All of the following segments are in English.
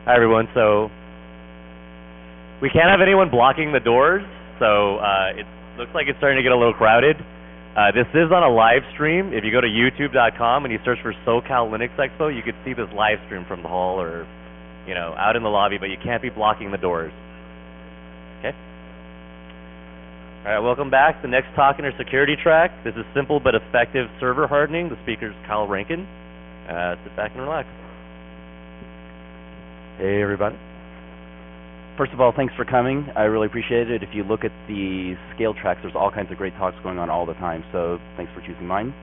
Hi everyone. So we can't have anyone blocking the doors, so it looks like it's starting to get a little crowded. This is on a live stream. If you go to youtube.com and you search for SoCal Linux Expo, you could see this live stream from the hall or, out in the lobby, but you can't be blocking the doors. Okay? All right, welcome back. The next talk in our security track. This is simple but effective server hardening. The speaker is Rankin. Sit back and relax. Hey everybody. First of all, thanks for coming. I really appreciate it. If you look at the scale tracks, there's all kinds of great talks going on all the time, so thanks for choosing mine.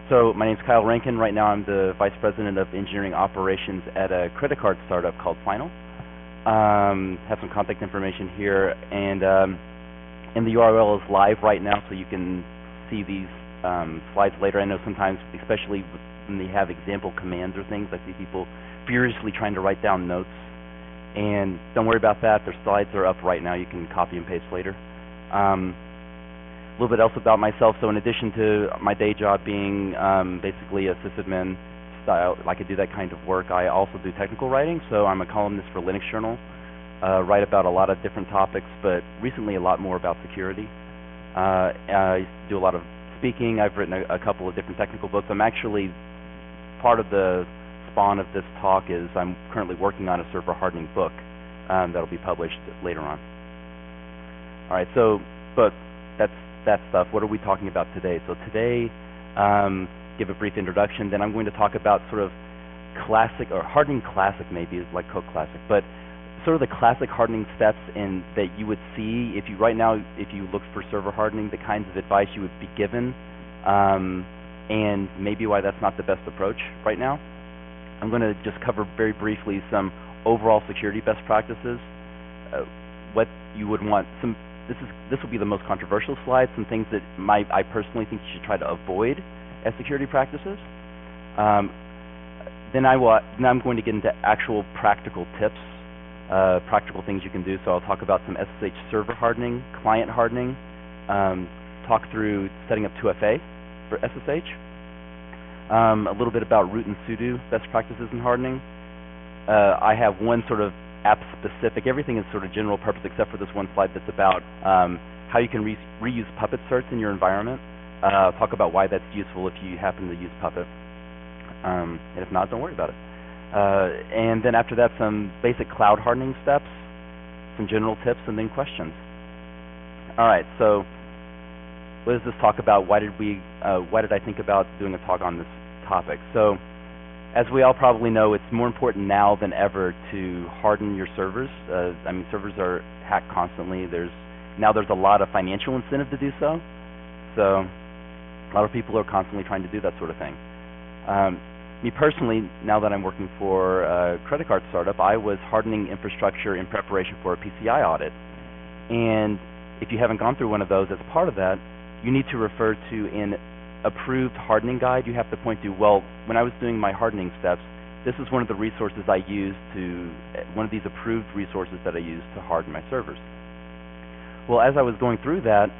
So my name's Rankin. Right now I'm the Vice President of Engineering Operations at a credit card startup called Final. Have some contact information here, and the URL is live right now, so you can see these slides later. I know sometimes, especially when they have example commands or things, I see people furiously trying to write down notes. And don't worry about that. Their slides are up right now. You can copy and paste later. A little bit else about myself. So in addition to my day job being basically a sysadmin style, I could do that kind of work, I also do technical writing. So I'm a columnist for Linux Journal. Write about a lot of different topics, but recently a lot more about security. I do a lot of speaking. I've written a couple of different technical books. I'm actually part of the spawn of this talk is I'm currently working on a server hardening book that'll be published later on. All right, so but that's that stuff. What are we talking about today? So today, give a brief introduction. Then I'm going to talk about sort of classic or hardening classic, maybe is like Coke Classic, but sort of the classic hardening steps in that you would see if you right now if you look for server hardening, the kinds of advice you would be given, and maybe why that's not the best approach right now. I'm going to just cover very briefly some overall security best practices, what you would want. This will be the most controversial slide, some things that I personally think you should try to avoid as security practices. Then I'm going to get into actual practical tips, practical things you can do. So I'll talk about some SSH server hardening, client hardening, talk through setting up 2FA for SSH. A little bit about root and sudo best practices in hardening. I have one sort of app-specific. Everything is sort of general purpose except for this one slide that's about how you can reuse Puppet certs in your environment. Talk about why that's useful if you happen to use Puppet. And if not, don't worry about it. And then after that, some basic cloud hardening steps, some general tips, and then questions. All right, so what does this talk about? Why did I think about doing a talk on this topic? So, as we all probably know, it's more important now than ever to harden your servers. I mean, servers are hacked constantly. There's a lot of financial incentive to do so. So, a lot of people are constantly trying to do that sort of thing. Me personally, now that I'm working for a credit card startup, I was hardening infrastructure in preparation for a PCI audit. And if you haven't gone through one of those, as part of that, you need to refer to an approved hardening guide. You have to point to, well, when I was doing my hardening steps, this is one of the resources I used one of these approved resources that I used to harden my servers. Well, as I was going through that,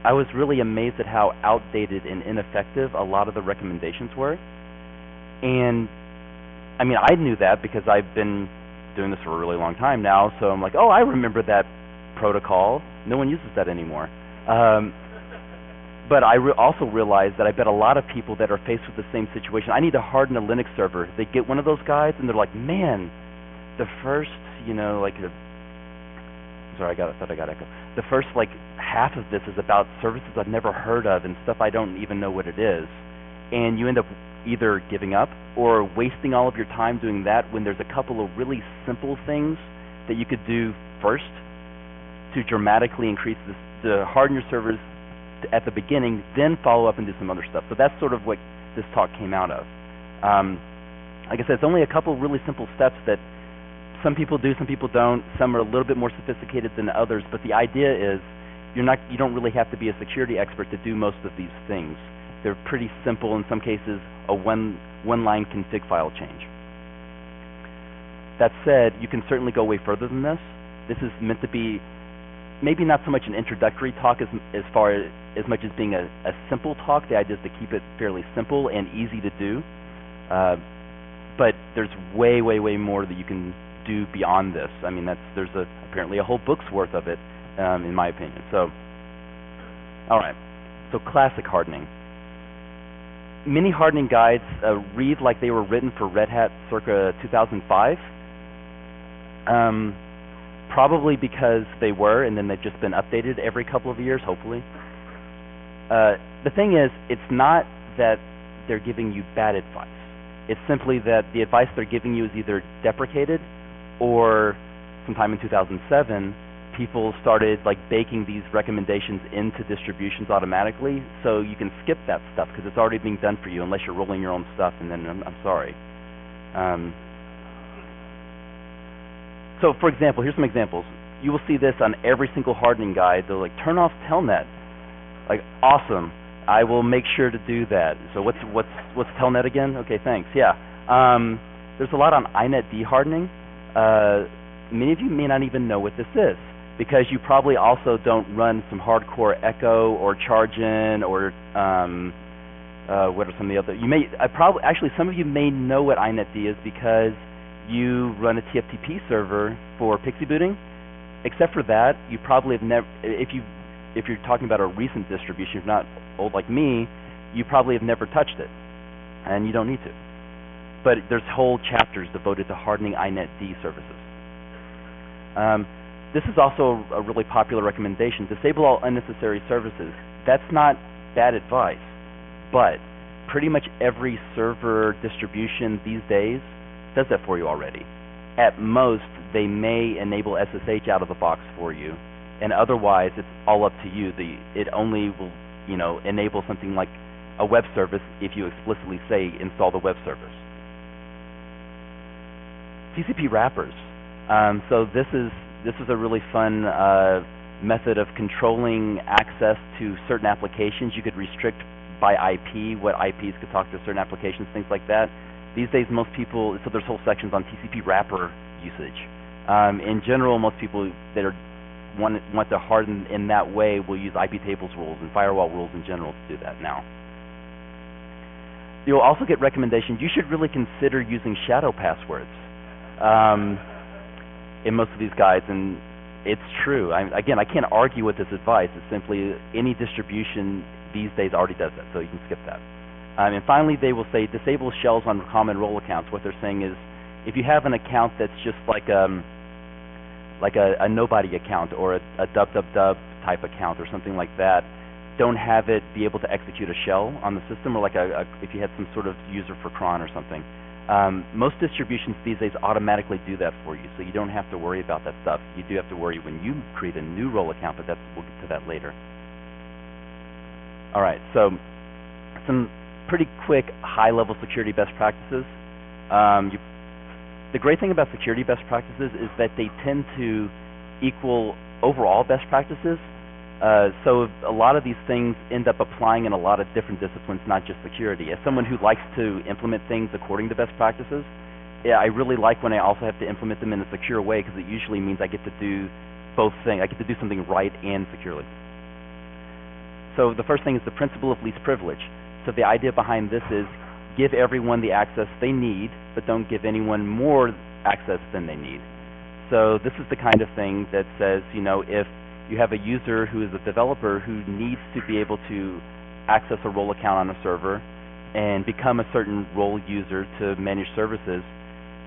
I was really amazed at how outdated and ineffective a lot of the recommendations were. And, I mean, I knew that because I've been doing this for a really long time now, so I'm like, oh, I remember that protocol. No one uses that anymore. But I also realized that I bet a lot of people that are faced with the same situation, I need to harden a Linux server. They get one of those guides and they're like, man, the first, sorry, I thought I got echo. The first half of this is about services I've never heard of and stuff I don't even know what it is. And you end up either giving up or wasting all of your time doing that when there's a couple of really simple things that you could do first to dramatically increase to harden your servers at the beginning, then follow up and do some other stuff. So that's sort of what this talk came out of. Like I said, it's only a couple really simple steps that some people do, some people don't. Some are a little bit more sophisticated than others, but the idea is you don't really have to be a security expert to do most of these things. They're pretty simple, in some cases, a one-line config file change. That said, you can certainly go way further than this. This is meant to be maybe not so much an introductory talk as much as being a simple talk. The idea is to keep it fairly simple and easy to do. but there's way more that you can do beyond this. I mean, there's apparently a whole book's worth of it, in my opinion. So, all right. So classic hardening. Many hardening guides read like they were written for Red Hat circa 2005. Probably because they were, and then they've just been updated every couple of years, hopefully. The thing is, it's not that they're giving you bad advice. It's simply that the advice they're giving you is either deprecated, or sometime in 2007, people started like baking these recommendations into distributions automatically, so you can skip that stuff because it's already being done for you unless you're rolling your own stuff, and then I'm sorry. So for example, here's some examples. You will see this on every single hardening guide. They're like, turn off telnet. Like, awesome. I will make sure to do that. So what's telnet again? Okay, thanks. Yeah. There's a lot on inet dehardening. Many of you may not even know what this is, because you probably also don't run some hardcore echo or chargen or what are some of the other? Actually some of you may know what inetd is because you run a TFTP server for Pixie booting. Except for that, you probably have never. If you're talking about a recent distribution, if not old like me, you probably have never touched it, and you don't need to. But there's whole chapters devoted to hardening inetd services. This is also a really popular recommendation. Disable all unnecessary services. That's not bad advice, but pretty much every server distribution these days does that for you already. At most, they may enable SSH out of the box for you, and otherwise, it's all up to you. It only will, enable something like a web service if you explicitly say install the web service. TCP wrappers. So this is a really fun method of controlling access to certain applications. You could restrict by IP what IPs could talk to certain applications, things like that. These days, most people, so there's whole sections on TCP wrapper usage. In general, most people that want to harden in that way will use IP tables rules and firewall rules in general to do that now. You'll also get recommendations. You should really consider using shadow passwords in most of these guides, and it's true. Again, I can't argue with this advice. It's simply any distribution these days already does that, so you can skip that. And finally, they will say disable shells on common role accounts. What they're saying is, if you have an account that's just like a nobody account or a dub type account or something like that, don't have it be able to execute a shell on the system, or like if you had some sort of user for cron or something. Most distributions these days automatically do that for you, so you don't have to worry about that stuff. You do have to worry when you create a new role account, but we'll get to that later. All right, so some pretty quick high-level security best practices. The great thing about security best practices is that they tend to equal overall best practices. So a lot of these things end up applying in a lot of different disciplines, not just security. As someone who likes to implement things according to best practices, yeah, I really like when I also have to implement them in a secure way, because it usually means I get to do both things. I get to do something right and securely. So the first thing is the principle of least privilege. So the idea behind this is give everyone the access they need, but don't give anyone more access than they need. So this is the kind of thing that says, if you have a user who is a developer who needs to be able to access a role account on a server and become a certain role user to manage services,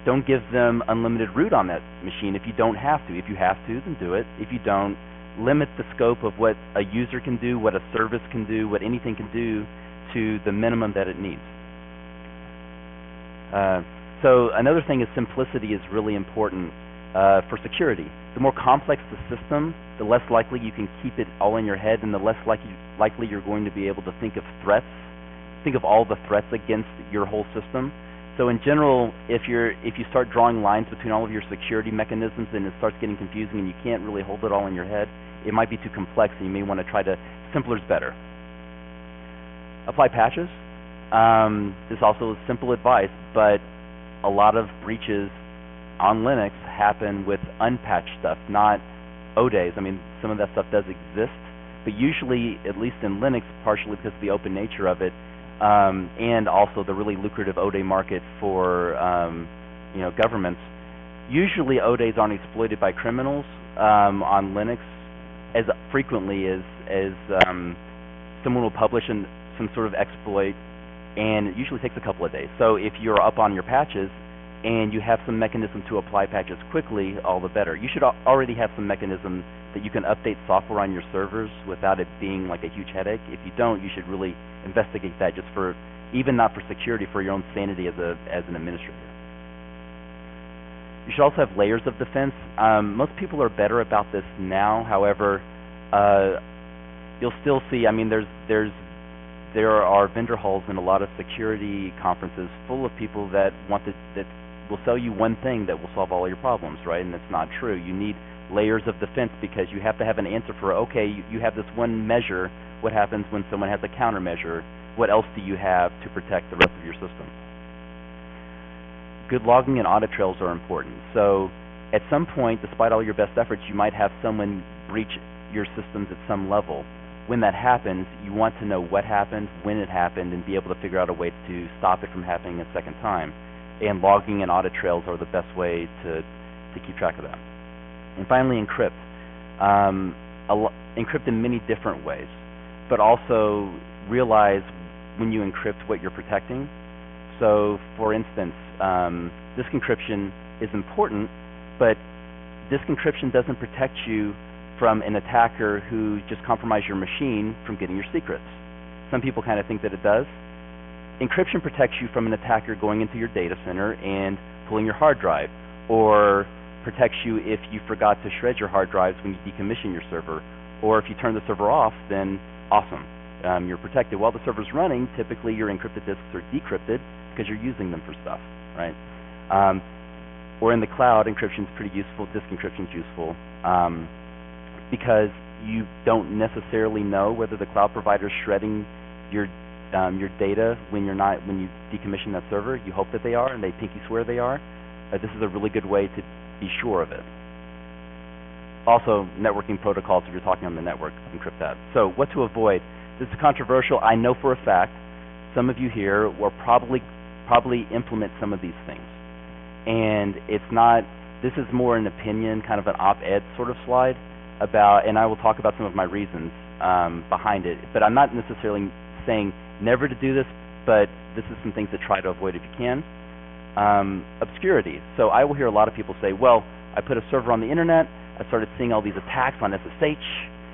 don't give them unlimited root on that machine if you don't have to. If you have to, then do it. If you don't, limit the scope of what a user can do, what a service can do, what anything can do, to the minimum that it needs. So another thing is simplicity is really important for security. The more complex the system, the less likely you can keep it all in your head, and the less likely you're going to be able to think of threats. Think of all the threats against your whole system. So in general, if you start drawing lines between all of your security mechanisms, and it starts getting confusing and you can't really hold it all in your head, it might be too complex, and you may want to try to simpler is better. Apply patches. This also is simple advice, but a lot of breaches on Linux happen with unpatched stuff, not O-days. I mean, some of that stuff does exist, but usually, at least in Linux, partially because of the open nature of it, and also the really lucrative ODA market for governments. Usually ODAs aren't exploited by criminals on Linux as frequently as someone will publish some sort of exploit, and it usually takes a couple of days. So if you're up on your patches and you have some mechanism to apply patches quickly, all the better. You should already have some mechanism that you can update software on your servers without it being like a huge headache. If you don't, you should really investigate that, just for, even not for security, for your own sanity as an administrator. You should also have layers of defense. Most people are better about this now. However, you'll still see, I mean, there are vendor halls in a lot of security conferences full of people that that will sell you one thing that will solve all your problems, right? And that's not true. You need layers of defense, because you have to have an answer for, okay, you have this one measure. What happens when someone has a countermeasure? What else do you have to protect the rest of your system? Good logging and audit trails are important. So at some point, despite all your best efforts, you might have someone breach your systems at some level. When that happens, you want to know what happened, when it happened, and be able to figure out a way to stop it from happening a second time. And logging and audit trails are the best way to keep track of that. And finally, encrypt. Encrypt in many different ways, but also realize when you encrypt what you're protecting. So, for instance, disk encryption is important, but disk encryption doesn't protect you from an attacker who just compromised your machine from getting your secrets. Some people kind of think that it does. Encryption protects you from an attacker going into your data center and pulling your hard drive, or protects you if you forgot to shred your hard drives when you decommission your server, or if you turn the server off, then awesome. You're protected. While the server's running, typically your encrypted disks are decrypted because you're using them for stuff, right? Or in the cloud, encryption is pretty useful. Disk encryption is useful because you don't necessarily know whether the cloud provider is shredding your data when you decommission that server. You hope that they are, and they pinky swear they are. This is a really good way to be sure of it. Also, networking protocols, if you're talking on the network, encrypt that. So what to avoid? This is controversial. I know for a fact some of you here will probably implement some of these things. And it's not, this is more an opinion, kind of an op-ed sort of slide about, and I will talk about some of my reasons behind it. But I'm not necessarily saying never to do this, but this is some things to try to avoid if you can. Obscurity. So I will hear a lot of people say, well, I put a server on the internet, I started seeing all these attacks on SSH,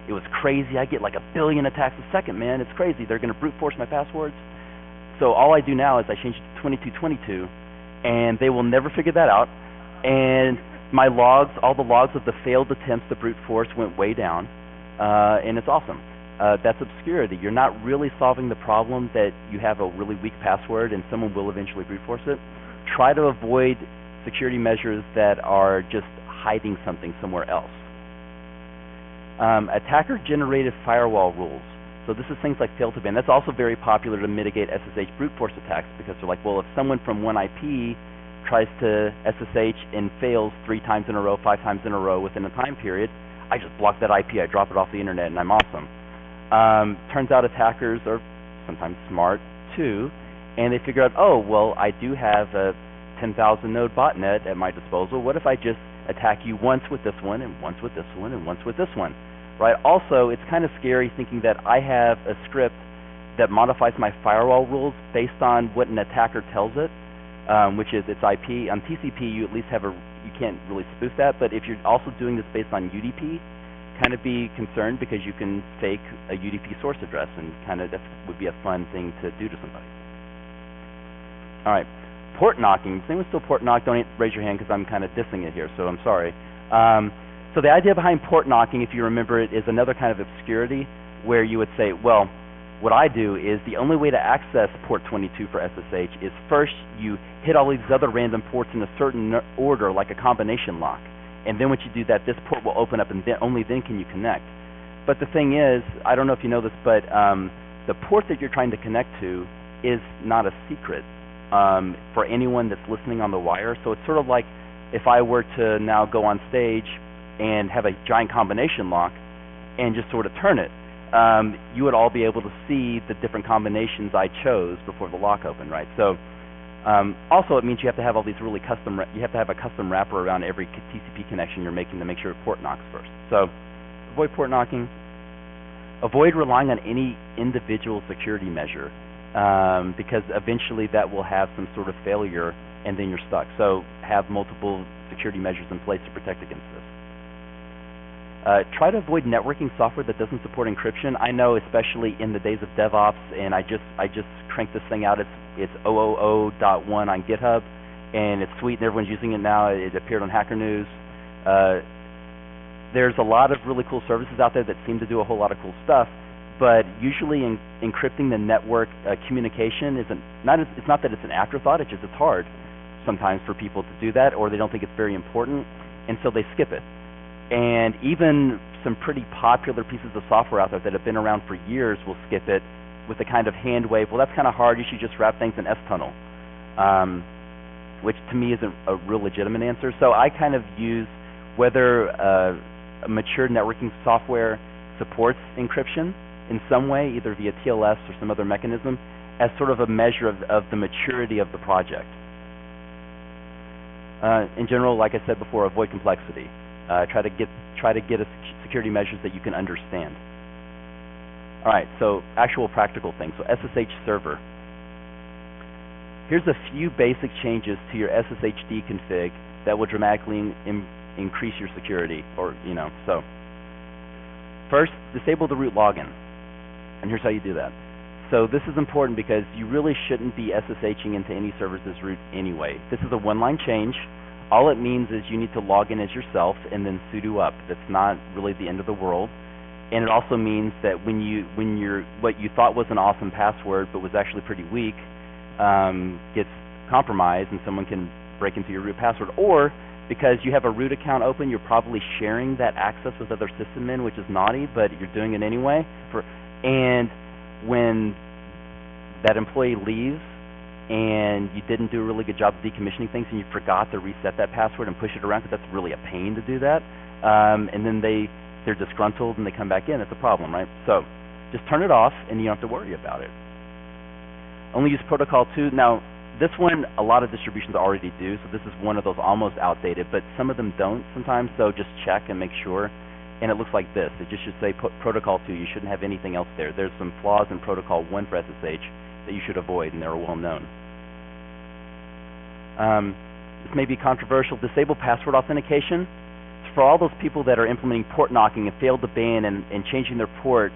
it was crazy, I get like 1 billion attacks a second, man, it's crazy, they're going to brute force my passwords. So all I do now is I change it to 2222, and they will never figure that out, and my logs, all the logs of the failed attempts to brute force went way down, and it's awesome. That's obscurity. You're not really solving the problem that you have a really weak password and someone will eventually brute force it. Try to avoid security measures that are just hiding something somewhere else. Attacker-generated firewall rules. So this is things like fail-to-ban. That's also very popular to mitigate SSH brute force attacks, because they're like, well, if someone from one IP tries to SSH and fails 3 times in a row, 5 times in a row within a time period, I just block that IP, I drop it off the internet, and I'm awesome. Turns out attackers are sometimes smart too, and they figure out, oh, well, I do have a 10,000 node botnet at my disposal. What if I just attack you once with this one, and once with this one, and once with this one, right? Also, it's kind of scary thinking that I have a script that modifies my firewall rules based on what an attacker tells it, which is its IP. On TCP, you at least have you can't really spoof that, but if you're also doing this based on UDP, kind of be concerned, because you can fake a UDP source address, and kind of that would be a fun thing to do to somebody. All right, port knocking. Does anyone still port knock? Don't raise your hand, because I'm kind of dissing it here, so I'm sorry. So the idea behind port knocking, if you remember it, is another kind of obscurity where you would say, well, what I do is the only way to access port 22 for SSH is first you hit all these other random ports in a certain order, like a combination lock. And then once you do that, this port will open up, and then, only then can you connect. But the thing is, I don't know if you know this, but the port that you're trying to connect to is not a secret for anyone that's listening on the wire. So it's sort of like if I were to now go on stage and have a giant combination lock and just sort of turn it. you would all be able to see the different combinations I chose before the lock opened, right? So also it means you have to have all these really you have to have a custom wrapper around every TCP connection you're making to make sure it port knocks first. So avoid port knocking. Avoid relying on any individual security measure because eventually that will have some sort of failure and then you're stuck. So have multiple security measures in place to protect against this. Try to avoid networking software that doesn't support encryption. I know, especially in the days of DevOps, and I just cranked this thing out. It's 000.1 on GitHub, and it's sweet, and everyone's using it now. It appeared on Hacker News. There's a lot of really cool services out there that seem to do a whole lot of cool stuff, but usually encrypting the network communication it's not that it's an afterthought. It's just it's hard sometimes for people to do that, or they don't think it's very important, and so they skip it. And even some pretty popular pieces of software out there that have been around for years will skip it with a kind of hand wave. Well, that's kind of hard. You should just wrap things in S-tunnel, which to me isn't a real legitimate answer. So I kind of use whether a mature networking software supports encryption in some way, either via TLS or some other mechanism, as sort of a measure of the maturity of the project. In general, like I said before, avoid complexity. Try to get a security measures that you can understand. All right, so actual practical things. So SSH server. Here's a few basic changes to your SSHD config that will dramatically increase your security, or so. First, disable the root login, and here's how you do that. So this is important because you really shouldn't be SSHing into any servers as root anyway. This is a one-line change. All it means is you need to log in as yourself and then sudo up. That's not really the end of the world. And it also means that when what you thought was an awesome password but was actually pretty weak gets compromised and someone can break into your root password, or because you have a root account open, you're probably sharing that access with other sysadmin, which is naughty, but you're doing it anyway. And when that employee leaves and you didn't do a really good job of decommissioning things and you forgot to reset that password and push it around, because that's really a pain to do that, and then they're disgruntled and they come back in, it's a problem, right? So just turn it off and you don't have to worry about it. Only use protocol 2. Now, this one a lot of distributions already do, so this is one of those almost outdated, but some of them don't sometimes, so just check and make sure. And it looks like this. It just should say protocol 2. You shouldn't have anything else there. There's some flaws in protocol 1 for SSH that you should avoid, and they're well known. This may be controversial. Disable password authentication. For all those people that are implementing port knocking and failed to ban and changing their port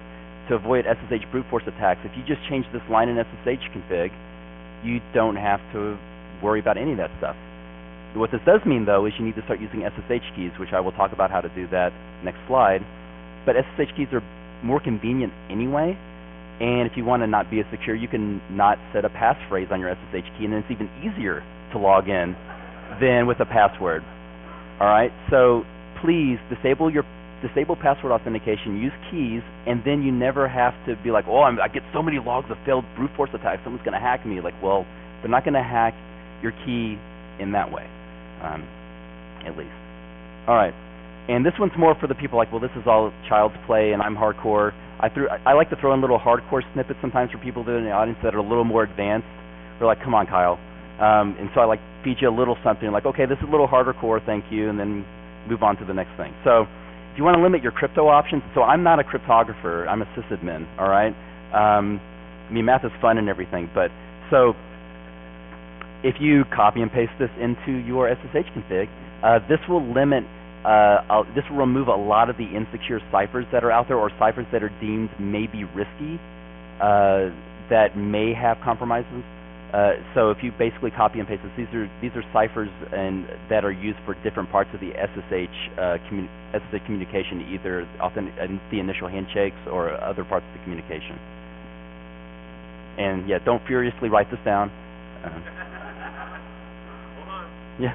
to avoid SSH brute force attacks, if you just change this line in SSH config, you don't have to worry about any of that stuff. What this does mean, though, is you need to start using SSH keys, which I will talk about how to do that next slide. But SSH keys are more convenient anyway, and if you want to not be as secure, you can not set a passphrase on your SSH key, and then it's even easier to log in than with a password. All right, so please disable password authentication, use keys, and then you never have to be like, oh, I get so many logs of failed brute force attacks, someone's going to hack me. Like, well, they're not going to hack your key in that way, at least. All right, and this one's more for the people like, well, this is all child's play, and I'm hardcore. I like to throw in little hardcore snippets sometimes for people that are in the audience that are a little more advanced. They're like, come on, Kyle. And so I like feed you a little something, like, okay, this is a little harder core, thank you, and then move on to the next thing. So if you want to limit your crypto options, so I'm not a cryptographer, I'm a sysadmin, all right? I mean, math is fun and everything, but so if you copy and paste this into your SSH config, this will this will remove a lot of the insecure ciphers that are out there, or ciphers that are deemed maybe risky, that may have compromises. So if you basically copy and paste this, these are ciphers that are used for different parts of the SSH communication, either the initial handshakes or other parts of the communication. And yeah, don't furiously write this down. Yeah,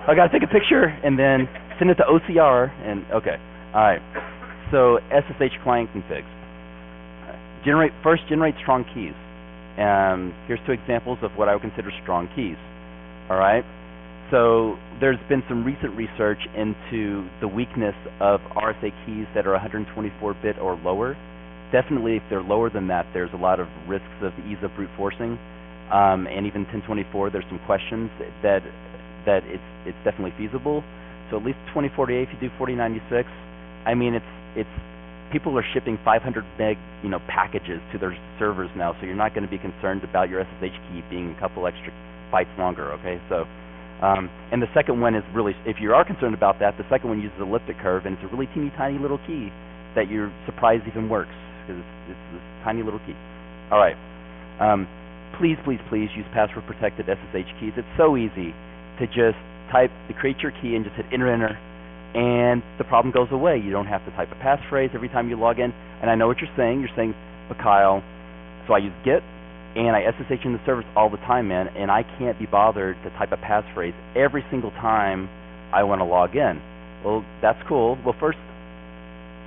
I gotta take a picture and then send it to OCR. And okay, all right. So SSH client configs. First generate strong keys. Here's 2 examples of what I would consider strong keys. All right. So there's been some recent research into the weakness of RSA keys that are 124-bit or lower, definitely if they're lower than that, there's a lot of risks of ease of brute forcing, and even 1024, there's some questions that it's definitely feasible. So at least 2048, if you do 4096, I mean it's people are shipping 500 meg packages to their servers now, so you're not going to be concerned about your SSH key being a couple extra bytes longer. Okay, so and the second one is really, if you are concerned about that, the second one uses elliptic curve, and it's a really teeny tiny little key that you're surprised even works, because it's this tiny little key. All right, please use password protected SSH keys. It's so easy to just create your key and just hit enter, and the problem goes away. You don't have to type a passphrase every time you log in. And I know what you're saying. You're saying, but Kyle, so I use Git and I SSH in the servers all the time, man, and I can't be bothered to type a passphrase every single time I want to log in. Well, that's cool. Well, first,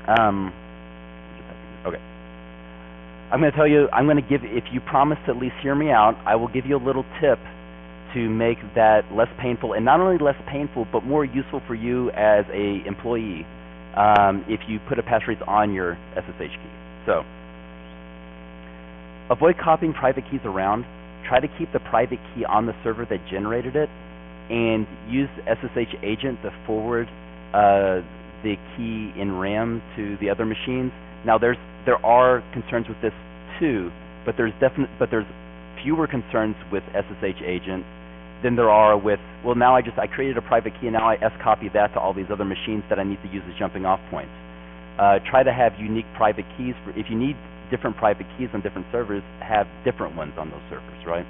okay. I'm going to tell you, if you promise to at least hear me out, I will give you a little tip to make that less painful, and not only less painful, but more useful for you as a employee if you put a passphrase on your SSH key. So, avoid copying private keys around. Try to keep the private key on the server that generated it, and use SSH agent to forward the key in RAM to the other machines. Now, there are concerns with this too, but there's fewer concerns with SSH agent than there are with, well, now I created a private key and now I S-copy that to all these other machines that I need to use as jumping off points. Try to have unique private keys. If you need different private keys on different servers, have different ones on those servers, right?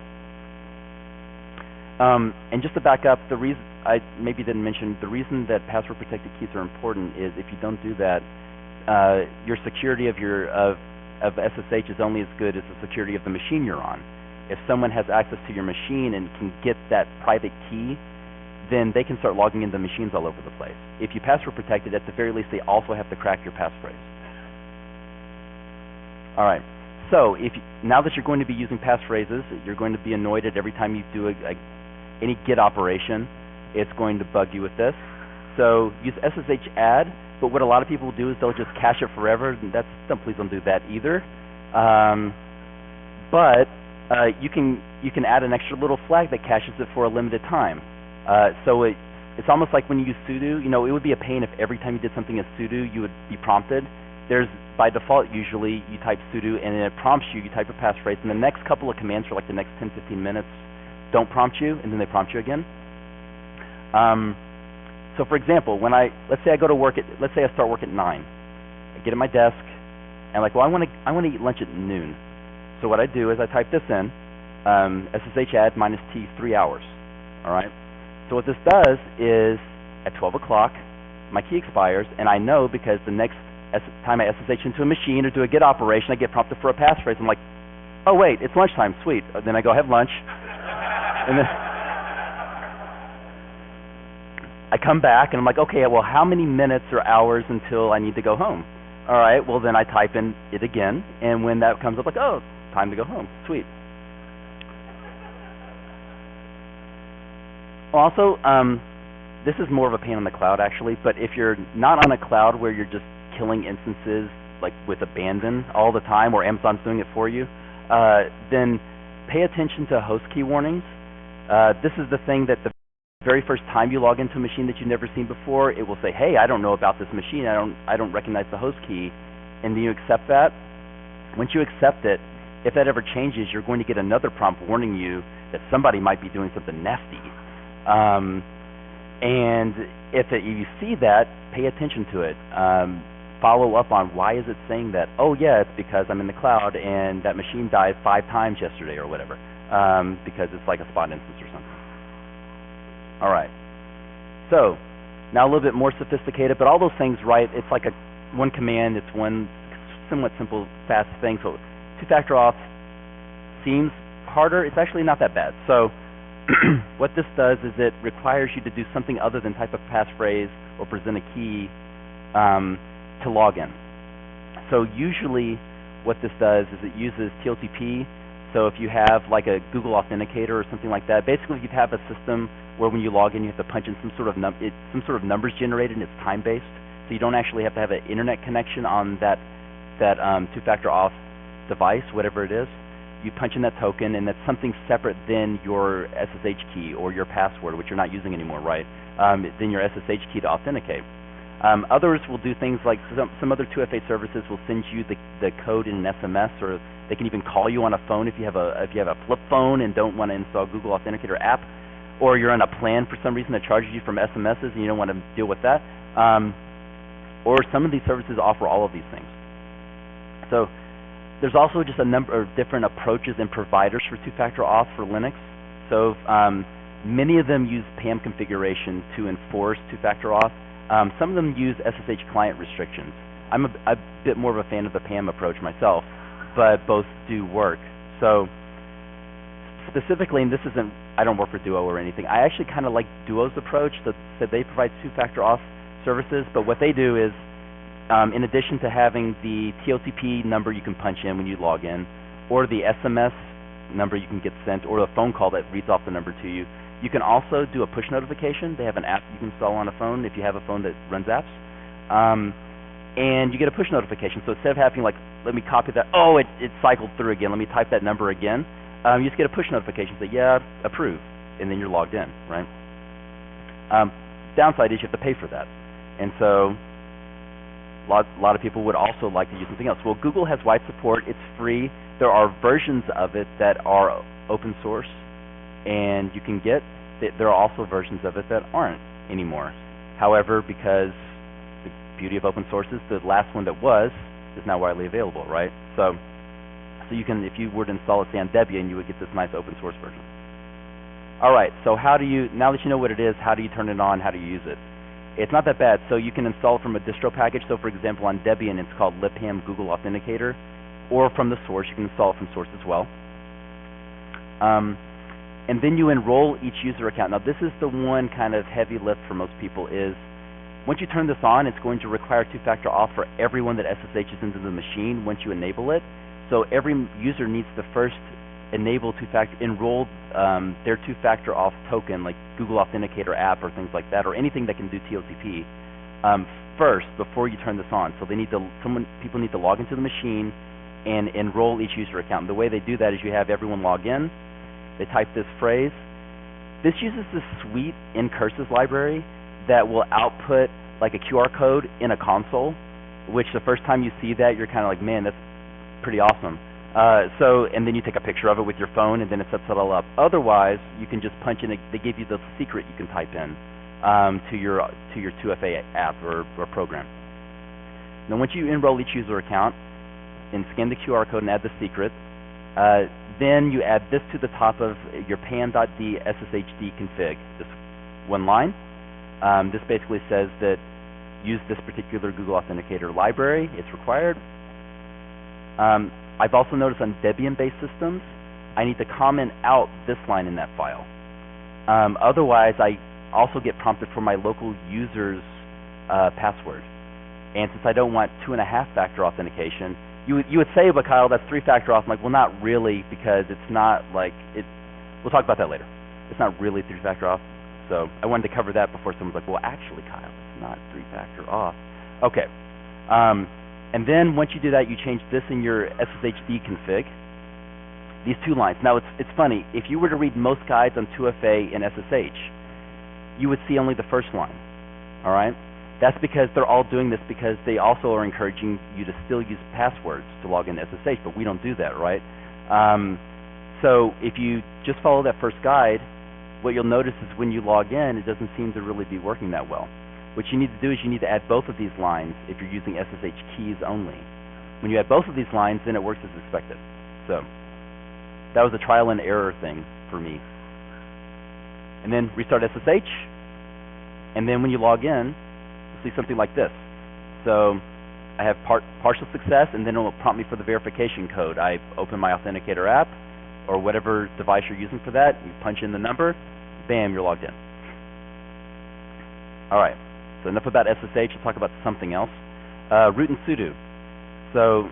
And just to back up, the reason I maybe didn't mention, the reason that password protected keys are important is if you don't do that, your security of SSH is only as good as the security of the machine you're on. If someone has access to your machine and can get that private key, then they can start logging into machines all over the place. If you password protect it, at the very least, they also have to crack your passphrase. All right. So now that you're going to be using passphrases, you're going to be annoyed at every time you do any Git operation. It's going to bug you with this. So use SSH add, but what a lot of people do is they'll just cache it forever. And please don't do that either. But you can add an extra little flag that caches it for a limited time. So it's almost like when you use sudo. It would be a pain if every time you did something as sudo, you would be prompted. By default, usually you type sudo and then it prompts you. You type a passphrase, and the next couple of commands for like the next 10-15 minutes don't prompt you, and then they prompt you again. So for example, let's say I start work at 9. I get at my desk and I want to eat lunch at noon. So what I do is I type this in, SSH add -t 3 hours. All right. So what this does is at 12 o'clock, my key expires, and I know because the next time I SSH into a machine or do a Git operation, I get prompted for a passphrase. I'm like, oh wait, it's lunchtime, sweet. Then I go have lunch, and then I come back and I'm like, okay, well, how many minutes or hours until I need to go home? All right, well then I type in it again, and when that comes up, like, oh, time to go home, sweet. Also, this is more of a pain on the cloud actually, but if you're not on a cloud where you're just killing instances like with abandon all the time, or Amazon's doing it for you, then pay attention to host key warnings. This is the thing that the very first time you log into a machine that you've never seen before, it will say, hey, I don't know about this machine, I don't recognize the host key, and then you accept that. Once you accept it, if that ever changes, you're going to get another prompt warning you that somebody might be doing something nasty. And if you see that, pay attention to it. Follow up on why is it saying that. Oh yeah, it's because I'm in the cloud and that machine died 5 times yesterday or whatever, because it's like a spot instance or something. All right. So now a little bit more sophisticated, but all those things, right? It's like one command. It's one somewhat simple, fast thing. So two-factor auth seems harder. It's actually not that bad. So what this does is it requires you to do something other than type a passphrase or present a key to log in. So usually what this does is it uses TLTP. So if you have like a Google Authenticator or something like that, basically if you have a system where when you log in you have to punch in some sort of numbers generated and it's time-based, so you don't actually have to have an internet connection on that that two-factor auth device, whatever it is, you punch in that token, and that's something separate than your SSH key or your password, which you're not using anymore, right? Than your SSH key to authenticate. Others will do things like some other 2FA services will send you the code in an SMS, or they can even call you on a phone if you have a flip phone and don't want to install Google Authenticator app, or you're on a plan for some reason that charges you from SMSs and you don't want to deal with that. Or some of these services offer all of these things. So there's also just a number of different approaches and providers for two-factor auth for Linux. So many of them use PAM configuration to enforce two-factor auth. Some of them use SSH client restrictions. I'm a bit more of a fan of the PAM approach myself, but both do work. So specifically, and this isn't, I don't work for Duo or anything, I actually kind of like Duo's approach that they provide two-factor auth services, but what they do is, in addition to having the TOTP number you can punch in when you log in, or the SMS number you can get sent, or a phone call that reads off the number to you, you can also do a push notification. They have an app you can install on a phone if you have a phone that runs apps. And you get a push notification. So instead of having like, let me copy that, oh, it cycled through again, let me type that number again, you just get a push notification, say, yeah, approve, and then you're logged in, right? Downside is you have to pay for that. And so a lot of people would also like to use something else. Well, Google has wide support. It's free. There are versions of it that are open source, and you can get, there are also versions of it that aren't anymore. However, because the beauty of open source is the last one that was is now widely available, right? So you can, if you were to install it, say, on Debian, you would get this nice open source version. All right, so how do you, now that you know what it is, how do you turn it on, how do you use it? It's not that bad. So you can install it from a distro package. So for example, on Debian, it's called lipham Google Authenticator, or from the source. You can install it from source as well. And then you enroll each user account. Now this is the one kind of heavy lift for most people is, once you turn this on, it's going to require two-factor auth for everyone that SSHs into the machine once you enable it. So every user needs to first enable enroll their two-factor auth token, like Google Authenticator app or things like that, or anything that can do TOTP, first before you turn this on. So people need to log into the machine and enroll each user account. And the way they do that is you have everyone log in, they type this phrase. This uses this sweet incursive library that will output like a QR code in a console, which the first time you see that, you're kind of like, man, that's pretty awesome. And then you take a picture of it with your phone, and then it sets it all up. Otherwise, you can just punch in, they give you the secret you can type in to your 2FA app or program. Now once you enroll each user account and scan the QR code and add the secret, then you add this to the top of your pan.d sshd config, this one line. This basically says that use this particular Google Authenticator library, it's required. I've also noticed on Debian-based systems, I need to comment out this line in that file. Otherwise, I also get prompted for my local user's password. And since I don't want 2.5-factor authentication, you would say, but Kyle, that's 3-factor auth. I'm like, well, not really, because it's not like it. We'll talk about that later. It's not really 3-factor auth. So I wanted to cover that before someone's like, well, actually, Kyle, it's not 3-factor auth. Okay. And then once you do that, you change this in your SSHD config, these two lines. Now, it's funny. If you were to read most guides on 2FA and SSH, you would see only the first line, all right? That's because they're all doing this because they also are encouraging you to still use passwords to log into SSH, but we don't do that, right? So if you just follow that first guide, what you'll notice is when you log in, it doesn't seem to really be working that well. What you need to do is you need to add both of these lines if you're using SSH keys only. When you add both of these lines, then it works as expected. So that was a trial and error thing for me. And then restart SSH, and then when you log in, you'll see something like this. So I have partial success, and then it will prompt me for the verification code. I open my Authenticator app, or whatever device you're using for that, you punch in the number, bam, you're logged in. All right. So enough about SSH, let's talk about something else. Root and sudo. So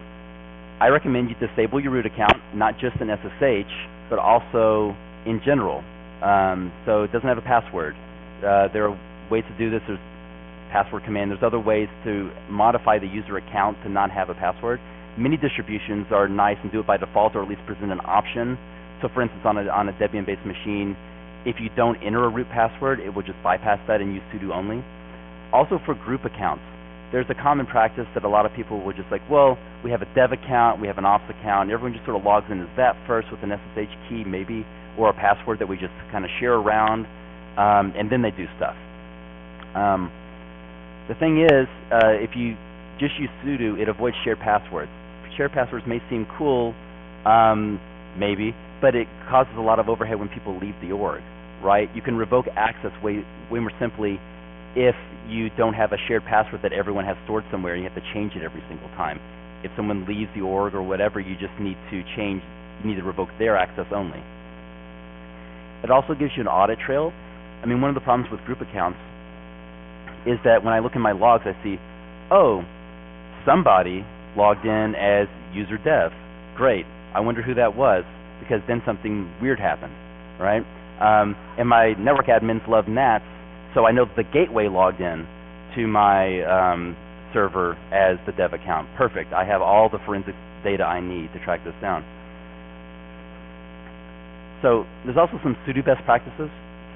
I recommend you disable your root account, not just in SSH, but also in general. So it doesn't have a password. There are ways to do this. There's password command. There's other ways to modify the user account to not have a password. Many distributions are nice and do it by default, or at least present an option. So for instance, on a Debian-based machine, if you don't enter a root password, it will just bypass that and use sudo only. Also for group accounts, there's a common practice that a lot of people will just like, well, we have a dev account, we have an ops account, and everyone just sort of logs in as that first with an SSH key maybe, or a password that we just kind of share around, and then they do stuff. The thing is, if you just use sudo, it avoids shared passwords. Shared passwords may seem cool, maybe, but it causes a lot of overhead when people leave the org, right? You can revoke access way more simply if you don't have a shared password that everyone has stored somewhere and you have to change it every single time. If someone leaves the org or whatever, you just need to change, you need to revoke their access only. It also gives you an audit trail. I mean, one of the problems with group accounts is that when I look in my logs, I see, oh, somebody logged in as user dev. Great. I wonder who that was, because then something weird happened, right? And my network admins love NATs, so I know the gateway logged in to my server as the dev account. Perfect. I have all the forensic data I need to track this down. So there's also some sudo best practices.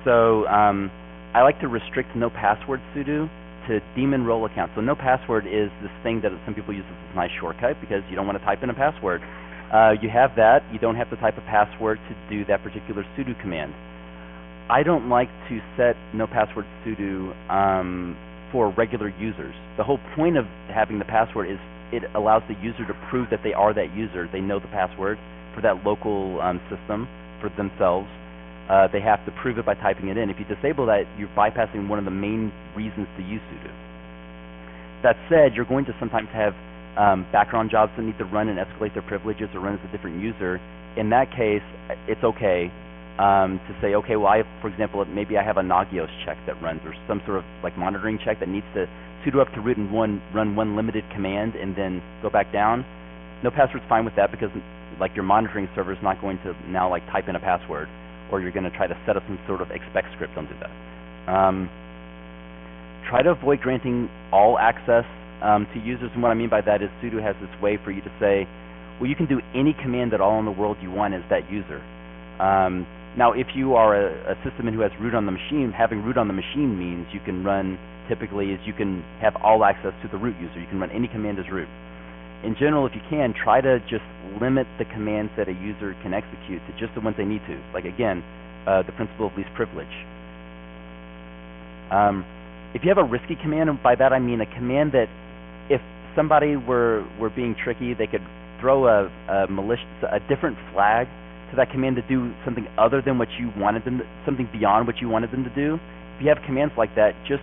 So I like to restrict no password sudo to daemon role accounts. So no password is this thing that some people use as a nice shortcut because you don't want to type in a password. You have that. You don't have to type a password to do that particular sudo command. I don't like to set no password sudo for regular users. The whole point of having the password is it allows the user to prove that they are that user. They know the password for that local system for themselves. They have to prove it by typing it in. If you disable that, you're bypassing one of the main reasons to use sudo. That said, you're going to sometimes have background jobs that need to run and escalate their privileges or run as a different user. In that case, it's okay to say, okay, well, for example, maybe I have a Nagios check that runs, or some sort of like monitoring check that needs to sudo up to root and run one limited command and then go back down. No password's fine with that because like your monitoring server is not going to now like type in a password, or you're going to try to set up some sort of expect script. Don't do that. Try to avoid granting all access to users, and what I mean by that is sudo has this way for you to say, well, you can do any command at all in the world you want as that user. Now, if you are a sysadmin who has root on the machine, having root on the machine means you can run, typically, is you can have all access to the root user. You can run any command as root. In general, if you can, try to just limit the commands that a user can execute to just the ones they need to. Like, again, the principle of least privilege. If you have a risky command, and by that I mean a command that if somebody were being tricky, they could throw a different flag to that command to do something other than what you wanted them to, something beyond what you wanted them to do. If you have commands like that, just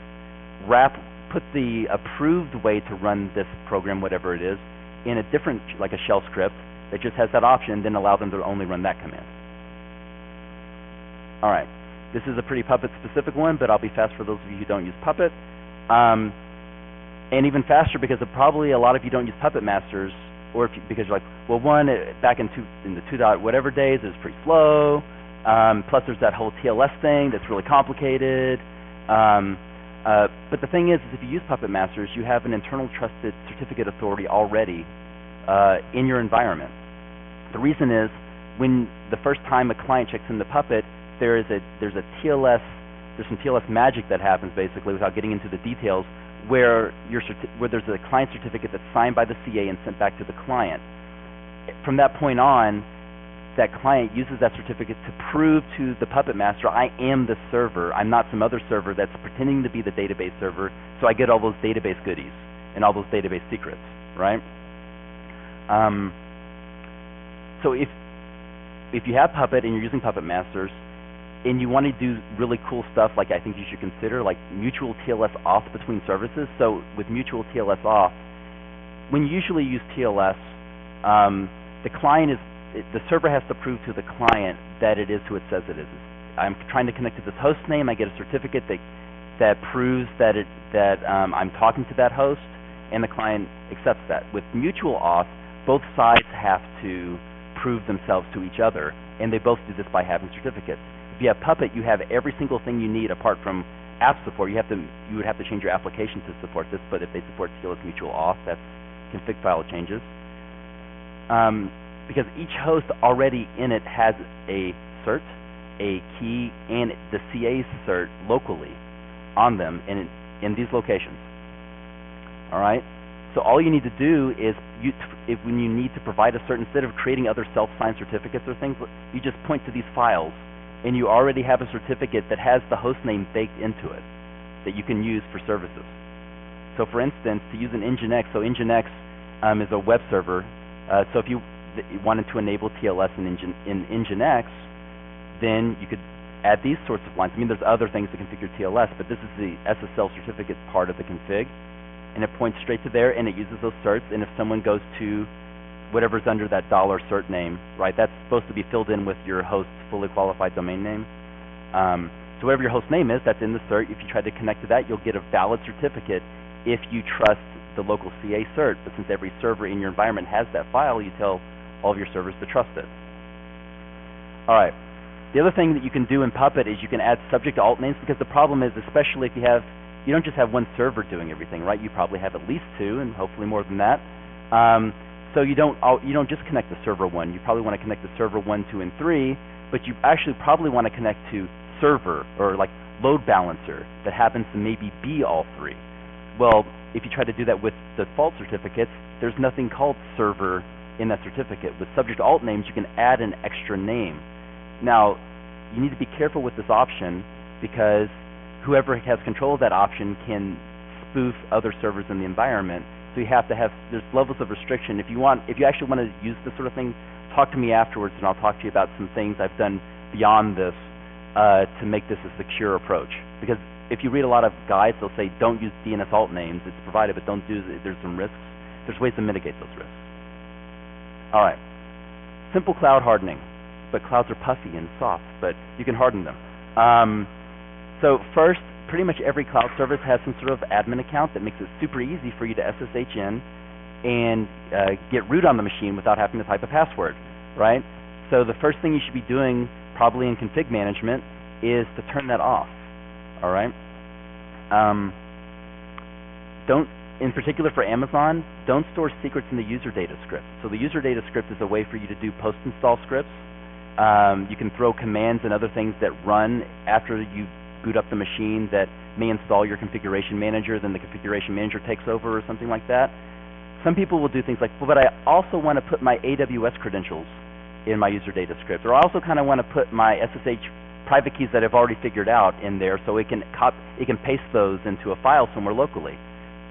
put the approved way to run this program, whatever it is, in a different, like a shell script that just has that option, and then allow them to only run that command. All right, this is a pretty Puppet specific one, but I'll be fast for those of you who don't use Puppet. And even faster because probably a lot of you don't use Puppet Masters, or because you're like, well, one, back in the 2. Whatever days, it was pretty slow. Plus, there's that whole TLS thing that's really complicated. But the thing is if you use Puppet Masters, you have an internal trusted certificate authority already in your environment. The reason is when the first time a client checks in the Puppet, there's some TLS magic that happens basically without getting into the details, where there's a client certificate that's signed by the CA and sent back to the client. From that point on, that client uses that certificate to prove to the Puppet Master, I am the server. I'm not some other server that's pretending to be the database server, so I get all those database goodies and all those database secrets, right? So if you have Puppet and you're using Puppet Masters, and you want to do really cool stuff, like I think you should consider, like mutual TLS off between services. So with mutual TLS off, when you usually use TLS, the server has to prove to the client that it is who it says it is. I'm trying to connect to this host name. I get a certificate that proves that I'm talking to that host, and the client accepts that. With mutual auth, both sides have to prove themselves to each other, and they both do this by having certificates. If you have Puppet, you have every single thing you need apart from app support. You would have to change your application to support this, but if they support TLS mutual auth, that's config file changes. because each host already in it has a cert, a key, and the CA cert locally on them in these locations. All right. So all you need to do is, when you need to provide a cert, instead of creating other self-signed certificates or things, you just point to these files, and you already have a certificate that has the host name baked into it that you can use for services. So for instance, to use an Nginx, so Nginx is a web server. So if you wanted to enable TLS in Nginx, then you could add these sorts of lines. I mean, there's other things to configure TLS, but this is the SSL certificate part of the config. And it points straight to there, and it uses those certs. And if someone goes to whatever's under that $cert name, right, that's supposed to be filled in with your host's fully qualified domain name. So whatever your host name is, that's in the cert. If you try to connect to that, you'll get a valid certificate if you trust the local CA cert. But since every server in your environment has that file, you tell all of your servers to trust it. All right. The other thing that you can do in Puppet is you can add subject to alt names, because the problem is, especially if you don't just have one server doing everything, right? You probably have at least two, and hopefully more than that. So you don't just connect to server 1. You probably want to connect to server 1, 2, and 3, but you actually probably want to connect to server or like load balancer that happens to maybe be all 3. Well, if you try to do that with default certificates, there's nothing called server in that certificate. With subject alt names, you can add an extra name. Now, you need to be careful with this option, because whoever has control of that option can spoof other servers in the environment. So you have to have, there's levels of restriction. If you actually want to use this sort of thing, talk to me afterwards, and I'll talk to you about some things I've done beyond this to make this a secure approach. Because if you read a lot of guides, they'll say don't use DNS alt names. It's provided, but don't do. There's some risks. There's ways to mitigate those risks. All right. Simple cloud hardening, but clouds are puffy and soft, but you can harden them. So first, pretty much every cloud service has some sort of admin account that makes it super easy for you to SSH in and get root on the machine without having to type a password, right? So the first thing you should be doing, probably in config management, is to turn that off, all right? In particular for Amazon, don't store secrets in the user data script. So the user data script is a way for you to do post-install scripts. You can throw commands and other things that run after you boot up the machine that may install your configuration manager, then the configuration manager takes over or something like that. Some people will do things like, well, but I also want to put my AWS credentials in my user data script, or I also kind of want to put my SSH private keys that I've already figured out in there, so it can paste those into a file somewhere locally.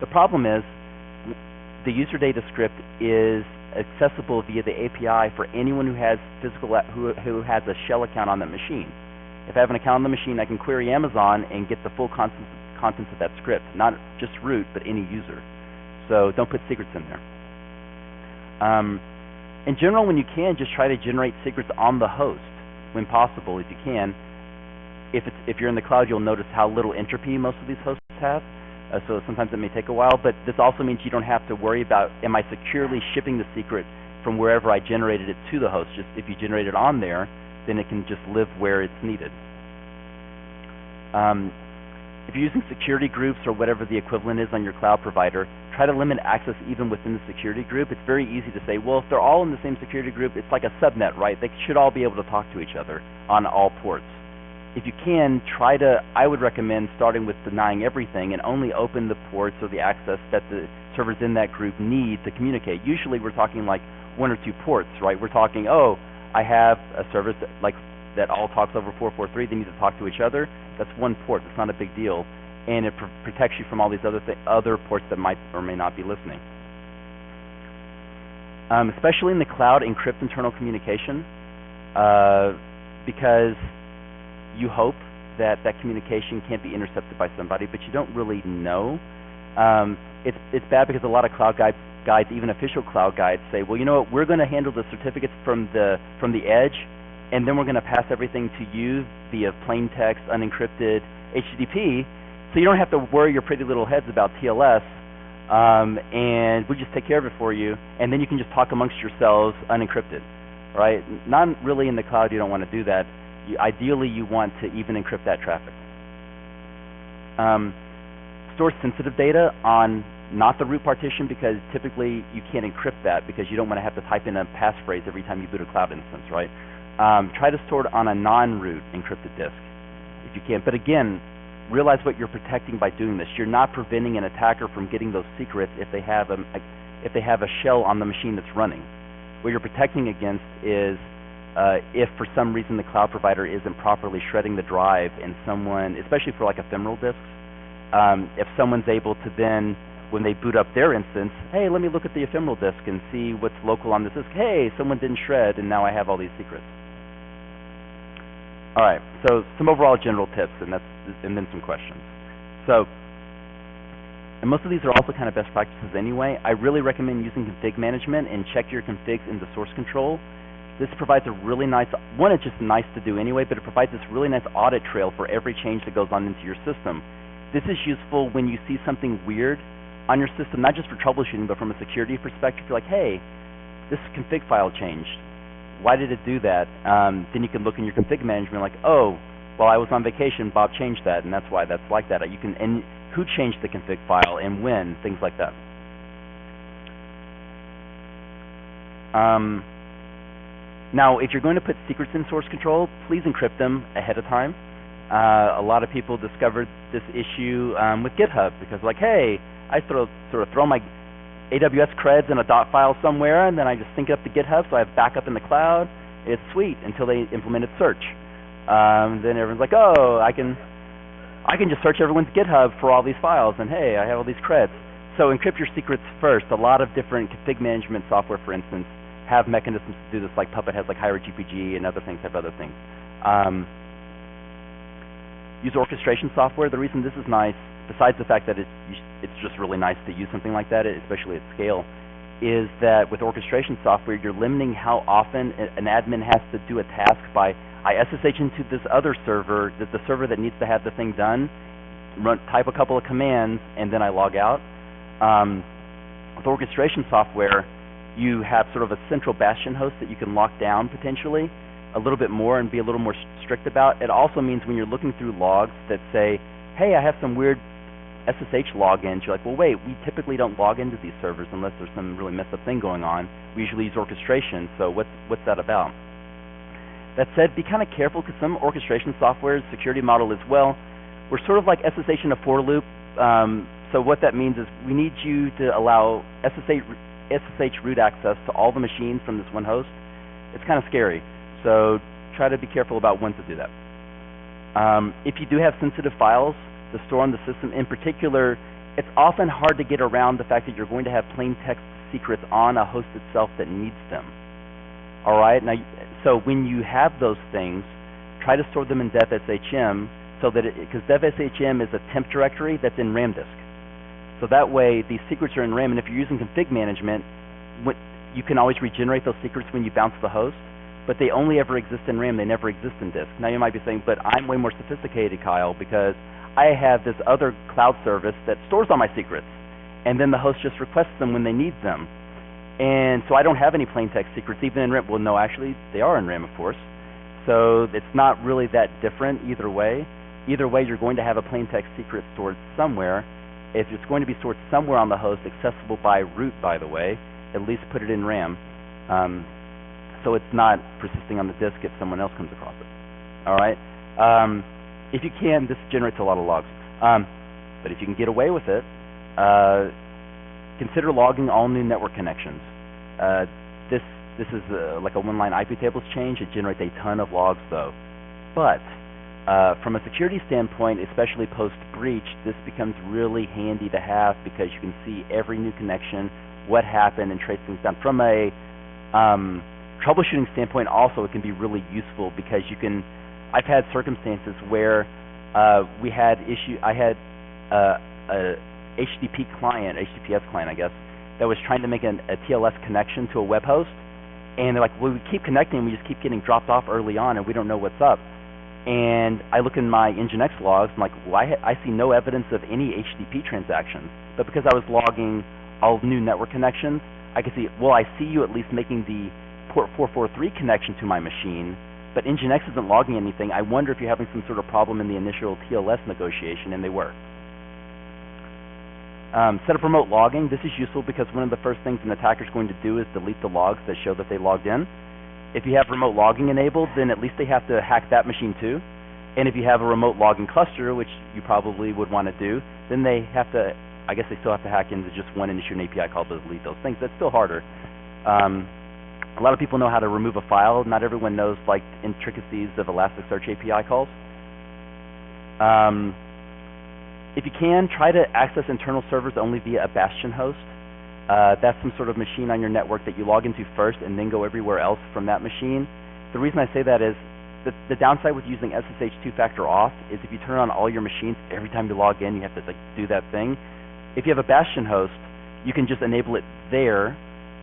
The problem is the user data script is accessible via the API for anyone who has who has a shell account on that machine. If I have an account on the machine, I can query Amazon and get the full contents of that script, not just root, but any user. So don't put secrets in there. In general, when you can, just try to generate secrets on the host when possible, if you can. If you're in the cloud, you'll notice how little entropy most of these hosts have. So sometimes it may take a while, but this also means you don't have to worry about, am I securely shipping the secret from wherever I generated it to the host? Just if you generate it on there, then it can just live where it's needed. If you're using security groups or whatever the equivalent is on your cloud provider, try to limit access even within the security group. It's very easy to say, well, if they're all in the same security group, it's like a subnet, right? They should all be able to talk to each other on all ports. If you can, I would recommend starting with denying everything and only open the ports or the access that the servers in that group need to communicate. Usually we're talking like 1 or 2 ports, right? We're talking, oh, I have a service that all talks over 443, they need to talk to each other. That's 1 port, it's not a big deal. And it protects you from all these other ports that might or may not be listening. Especially in the cloud, encrypt internal communication, because you hope that communication can't be intercepted by somebody, but you don't really know. It's bad because a lot of cloud guides, even official cloud guides, say, well, you know what, we're going to handle the certificates from the edge, and then we're going to pass everything to you via plain text, unencrypted HTTP, so you don't have to worry your pretty little heads about TLS, and we just take care of it for you, and then you can just talk amongst yourselves unencrypted, right? Not really in the cloud, you don't want to do that. Ideally, you want to even encrypt that traffic. Store sensitive data on not the root partition, because typically you can't encrypt that because you don't want to have to type in a passphrase every time you boot a cloud instance, right? Try to store it on a non-root encrypted disk if you can. But again, realize what you're protecting by doing this. You're not preventing an attacker from getting those secrets if they have a shell on the machine that's running. What you're protecting against is if for some reason the cloud provider isn't properly shredding the drive and someone, especially for like ephemeral disks, if someone's able to then, when they boot up their instance, hey, let me look at the ephemeral disk and see what's local on this disk. Hey, someone didn't shred and now I have all these secrets. All right, so some overall general tips and then some questions. So, and most of these are also kind of best practices anyway. I really recommend using config management and check your configs into source control. This provides a really nice, one, it's just nice to do anyway, but it provides this really nice audit trail for every change that goes on into your system. This is useful when you see something weird on your system, not just for troubleshooting, but from a security perspective. You're like, hey, this config file changed. Why did it do that? Then you can look in your config management like, oh, while I was on vacation, Bob changed that, and that's why that's like that. You can, and who changed the config file and when, things like that. Now, if you're going to put secrets in source control, please encrypt them ahead of time. A lot of people discovered this issue with GitHub because, like, hey, I sort of throw my AWS creds in a .dot file somewhere, and then I just sync it up to GitHub, so I have backup in the cloud. It's sweet until they implemented search. Then everyone's like, oh, I can just search everyone's GitHub for all these files, and hey, I have all these creds. So encrypt your secrets first. A lot of different config management software, for instance, have mechanisms to do this, like Puppet has like higher GPG and other things have other things. Use orchestration software. The reason this is nice, besides the fact that it's just really nice to use something like that, especially at scale, is that with orchestration software, you're limiting how often an admin has to do a task by, I SSH into this other server, the server that needs to have the thing done, type a couple of commands, and then I log out. With orchestration software, you have sort of a central bastion host that you can lock down potentially a little bit more and be a little more strict about. It also means when you're looking through logs that say, hey, I have some weird SSH logins, you're like, well, wait, we typically don't log into these servers unless there's some really messed up thing going on. We usually use orchestration, so what's that about? That said, be kind of careful because some orchestration software's security model is, well, we're sort of like SSH in a for loop. So what that means is we need you to allow SSH root access to all the machines from this one host. It's kind of scary, so try to be careful about when to do that. If you do have sensitive files to store on the system, in particular, it's often hard to get around the fact that you're going to have plain text secrets on a host itself that needs them. All right, now, so when you have those things, try to store them in dev.shm, so that because dev.shm is a temp directory that's in RAM disk. So that way, these secrets are in RAM, and if you're using config management, you can always regenerate those secrets when you bounce the host, but they only ever exist in RAM, they never exist in disk. Now you might be saying, but I'm way more sophisticated, Kyle, because I have this other cloud service that stores all my secrets, and then the host just requests them when they need them. And so I don't have any plain text secrets, even in RAM. Well, no, actually, they are in RAM, of course. So it's not really that different either way. Either way, you're going to have a plain text secret stored somewhere. If it's going to be stored somewhere on the host, accessible by root, by the way, at least put it in RAM. So it's not persisting on the disk if someone else comes across it. All right? If you can, this generates a lot of logs. But if you can get away with it, consider logging all new network connections. This is like a one-line IP tables change. It generates a ton of logs, though. But from a security standpoint, especially post-breach, this becomes really handy to have because you can see every new connection, what happened, and trace things down. From a troubleshooting standpoint, also, it can be really useful because you can. I've had circumstances where I had a HTTPS client, I guess, that was trying to make a TLS connection to a web host, and they're like, well, we keep connecting, we just keep getting dropped off early on, and we don't know what's up. And I look in my Nginx logs, I'm like, well, I see no evidence of any HTTP transactions, but because I was logging all new network connections, I could see, well, I see you at least making the port 443 connection to my machine, but Nginx isn't logging anything. I wonder if you're having some sort of problem in the initial TLS negotiation, and they were. Set up remote logging. This is useful because one of the first things an attacker is going to do is delete the logs that show that they logged in. If you have remote logging enabled, then at least they have to hack that machine too. And if you have a remote logging cluster, which you probably would want to do, then they have to, I guess they still have to hack into just one and issue an API call to delete those things. That's still harder. A lot of people know how to remove a file. Not everyone knows like intricacies of Elasticsearch API calls. If you can, try to access internal servers only via a bastion host. That's some sort of machine on your network that you log into first and then go everywhere else from that machine. The reason I say that is the downside with using SSH two-factor auth is if you turn on all your machines, every time you log in, you have to like do that thing. If you have a bastion host, you can just enable it there,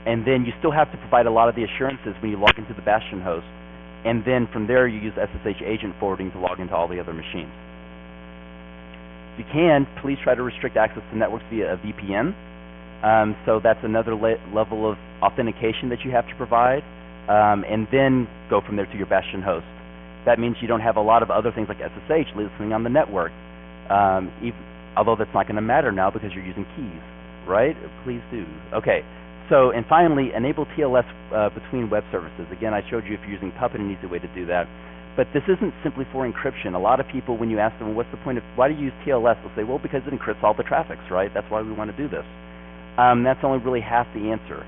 and then you still have to provide a lot of the assurances when you log into the bastion host. And then from there, you use SSH agent forwarding to log into all the other machines. If you can, please try to restrict access to networks via a VPN. So that's another level of authentication that you have to provide, and then go from there to your bastion host. That means you don't have a lot of other things like SSH listening on the network, although that's not going to matter now because you're using keys, right? Please do. Okay. So, and finally, enable TLS between web services. Again, I showed you if you're using Puppet an easy way to do that. But this isn't simply for encryption. A lot of people, when you ask them, what's the point of, why do you use TLS? They'll say, well, because it encrypts all the traffics, right? That's why we want to do this. That's only really half the answer.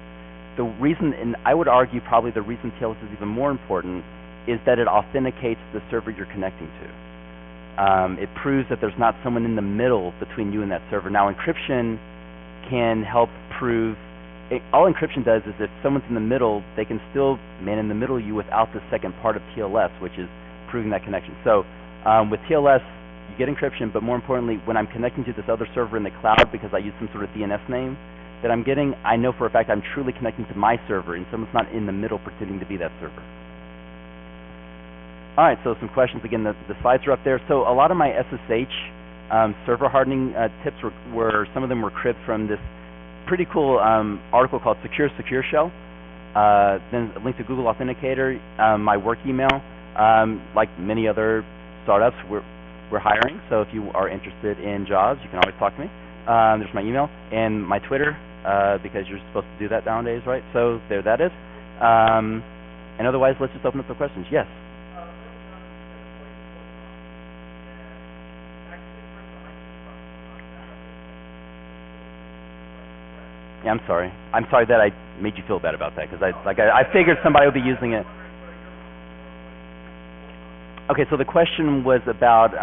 The reason, and I would argue probably the reason TLS is even more important, is that it authenticates the server you're connecting to. It proves that there's not someone in the middle between you and that server. Now, encryption can help prove, all encryption does is if someone's in the middle, they can still man in the middle you without the second part of TLS, which is proving that connection. So with TLS, you get encryption, but more importantly, when I'm connecting to this other server in the cloud because I use some sort of DNS name that I'm getting, I know for a fact I'm truly connecting to my server and someone's not in the middle pretending to be that server. All right, so some questions. Again, the slides are up there. So a lot of my SSH server hardening tips were, some of them were cribbed from this pretty cool article called Secure Shell. Then a link to Google Authenticator, my work email. Like many other startups, we're hiring. So if you are interested in jobs, you can always talk to me. There's my email and my Twitter, because you're supposed to do that nowadays, right? So there that is. And otherwise, let's just open up for questions. Yes? Yeah, I'm sorry. I'm sorry that I made you feel bad about that, because I figured somebody would be using it. Okay, so the question was about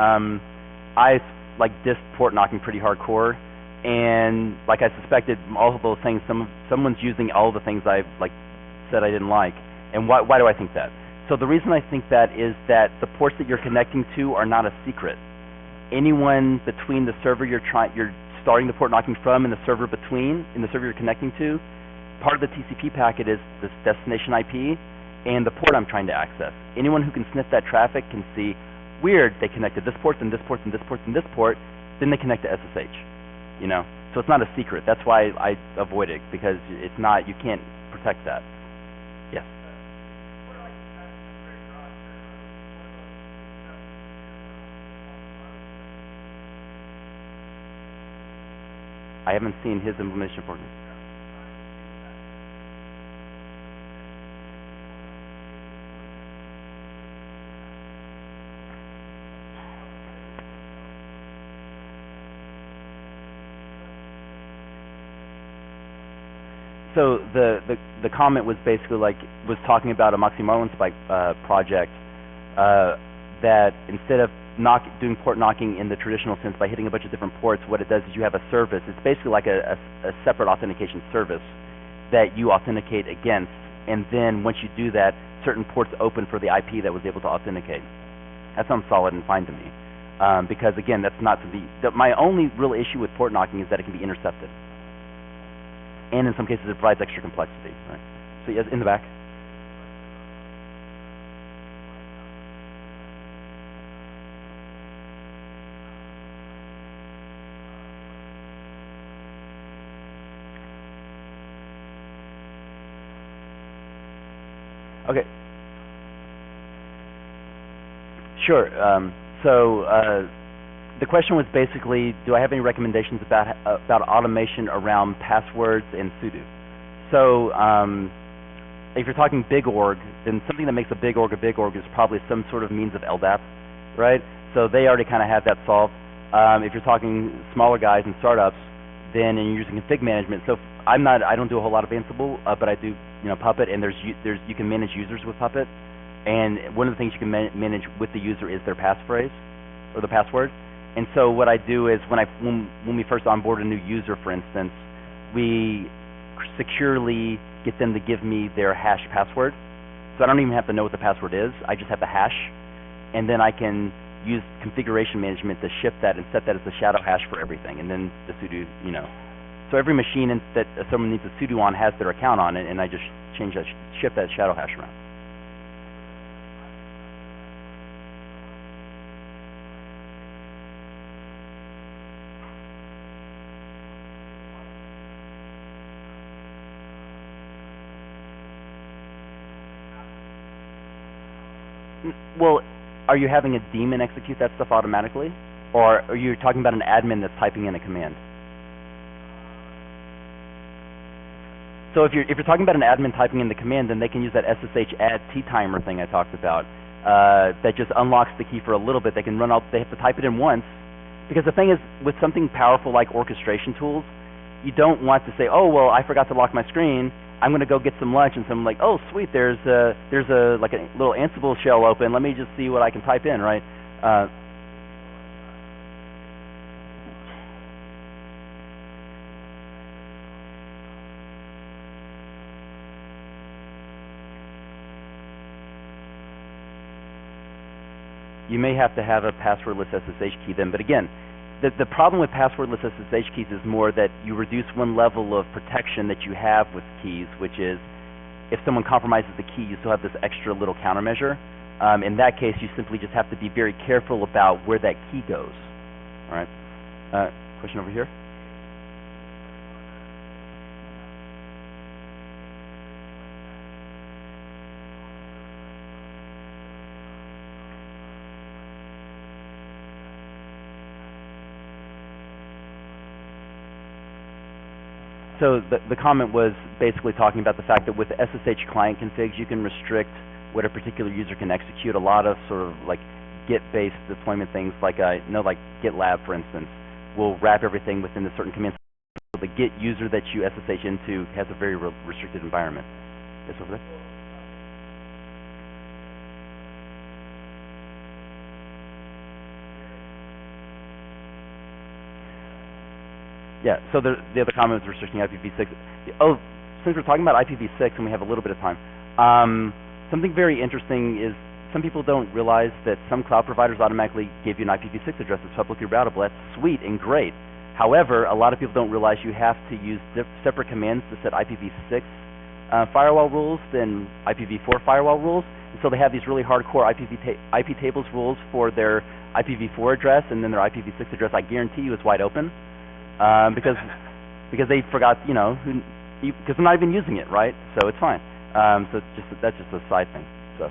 I like disk port knocking pretty hardcore, and like I suspected, all of those things. Someone's using all the things I said I didn't like, and why do I think that? So the reason I think that is that the ports that you're connecting to are not a secret. Anyone between the server you're starting the port knocking from and the server you're connecting to, part of the TCP packet is this destination IP and the port I'm trying to access. Anyone who can sniff that traffic can see, weird, they connected this port and this port and this port and this port, then they connect to SSH, you know? So it's not a secret. That's why I avoid it, because it's not, you can't protect that. Yes? I haven't seen his implementation for him. So the comment was basically was talking about a Moxie Marlinspike project that instead of doing port knocking in the traditional sense by hitting a bunch of different ports, what it does is you have a service. It's basically like a separate authentication service that you authenticate against, and then once you do that, certain ports open for the IP that was able to authenticate. That sounds solid and fine to me, because again, that's not to be. My only real issue with port knocking is that it can be intercepted, and in some cases it provides extra complexity. Right? So yes, in the back. Okay. Sure. the question was basically, do I have any recommendations about automation around passwords and sudo? So if you're talking big org, then something that makes a big org is probably some sort of means of LDAP, right? So they already kind of have that solved. If you're talking smaller guys and startups, then and you're using config management. So I don't do a whole lot of Ansible, but I do, Puppet, and you can manage users with Puppet, and one of the things you can manage with the user is their passphrase or the password. And so what I do is when we first onboard a new user, for instance, we securely get them to give me their hash password. So I don't even have to know what the password is. I just have the hash, and then I can use configuration management to shift that and set that as the shadow hash for everything, and then the sudo, So every machine that someone needs a sudo on has their account on it, and I just shift that shadow hash around. Well, are you having a daemon execute that stuff automatically? Or are you talking about an admin that's typing in a command? So if you're talking about an admin typing in the command, then they can use that SSH add t-timer thing I talked about. That just unlocks the key for a little bit. They can they have to type it in once. Because the thing is, with something powerful like orchestration tools, you don't want to say, oh, well, I forgot to lock my screen. I'm going to go get some lunch, and someone like, oh, sweet, there's a like a little Ansible shell open. Let me just see what I can type in, right? You may have to have a passwordless SSH key then, but again, the problem with passwordless SSH keys is more that you reduce one level of protection that you have with keys, which is if someone compromises the key, you still have this extra little countermeasure. In that case, you simply just have to be very careful about where that key goes. All right. Question over here. So the comment was basically talking about the fact that with SSH client configs, you can restrict what a particular user can execute. A lot of sort of like Git-based deployment things, like like GitLab, for instance, will wrap everything within a certain command. So the Git user that you SSH into has a very restricted environment. Yes, over there. Yeah, so the other comment was restricting IPv6. Oh, since we're talking about IPv6 and we have a little bit of time, something very interesting is some people don't realize that some cloud providers automatically give you an IPv6 address that's publicly routable. That's sweet and great. However, a lot of people don't realize you have to use separate commands to set IPv6 firewall rules than IPv4 firewall rules. And so they have these really hardcore IP tables rules for their IPv4 address, and then their IPv6 address, I guarantee you, is wide open. Because they forgot, because they're not even using it, right? So it's fine. So that's just a side thing. So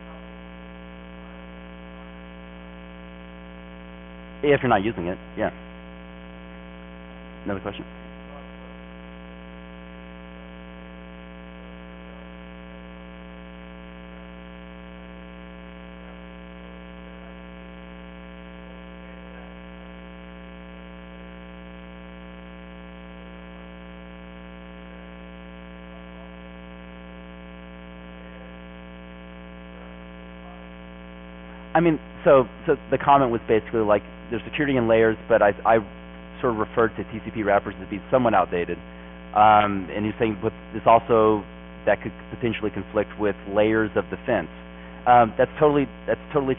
if you're not using it, yeah. Another question? I mean, so the comment was basically like there's security in layers, but I sort of referred to TCP wrappers as being somewhat outdated. And he's saying with this also that could potentially conflict with layers of defense. That's totally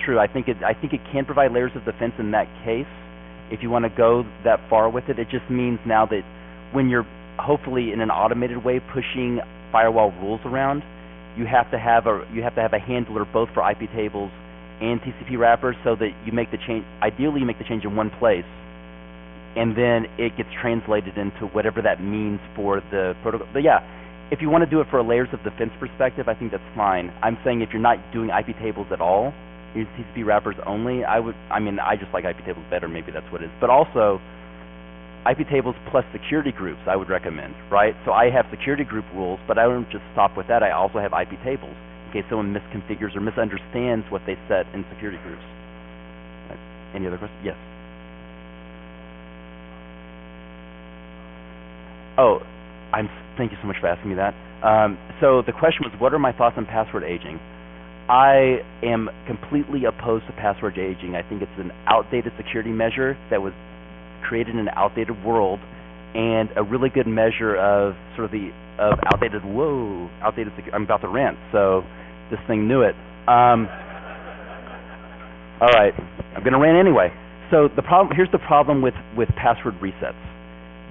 true. I think it can provide layers of defense in that case if you want to go that far with it. It just means now that when you're hopefully in an automated way pushing firewall rules around, you have to have a handler both for IP tables and TCP wrappers, so that you make the change. Ideally, you make the change in one place, and then it gets translated into whatever that means for the protocol. But yeah, if you want to do it for a layers of defense perspective, I think that's fine. I'm saying if you're not doing IP tables at all, use TCP wrappers only, I mean, I just like IP tables better, maybe that's what it is. But also, IP tables plus security groups I would recommend, right? So I have security group rules, but I don't just stop with that. I also have IP tables in case someone misconfigures or misunderstands what they set in security groups. Any other questions? Yes. Oh, thank you so much for asking me that. So the question was, what are my thoughts on password aging? I am completely opposed to password aging. I think it's an outdated security measure that was created in an outdated world, and a really good measure of sort of outdated. I'm about to rant, so this thing knew it. All right, I'm going to rant anyway. So here's the problem with password resets.